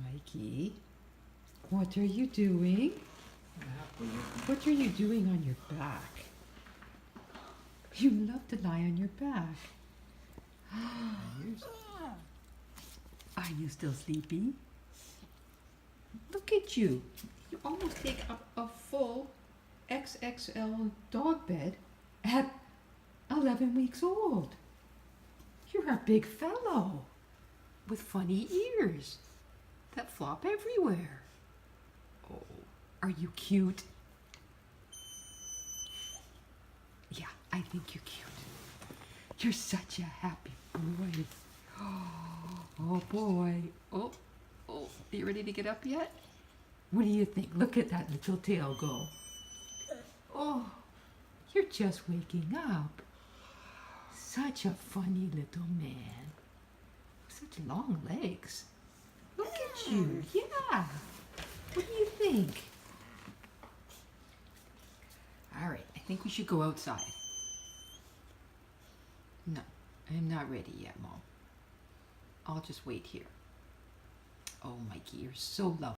Mikey, what are you doing? What are you doing on your back? You love to lie on your back. Are you still sleepy? Look at you. You almost take up a full XXL dog bed at 11 weeks old. You're a big fellow with funny ears that flop everywhere. Oh, are you cute? Yeah, I think you're cute. You're such a happy boy. Oh boy. Oh, are you ready to get up yet? What do you think? Look at that little tail go. Oh, you're just waking up. Such a funny little man. Such long legs. Look at you. Yeah. What do you think? All right, I think we should go outside. No, I'm not ready yet, Mom. I'll just wait here. Oh, Mikey, you're so lovely.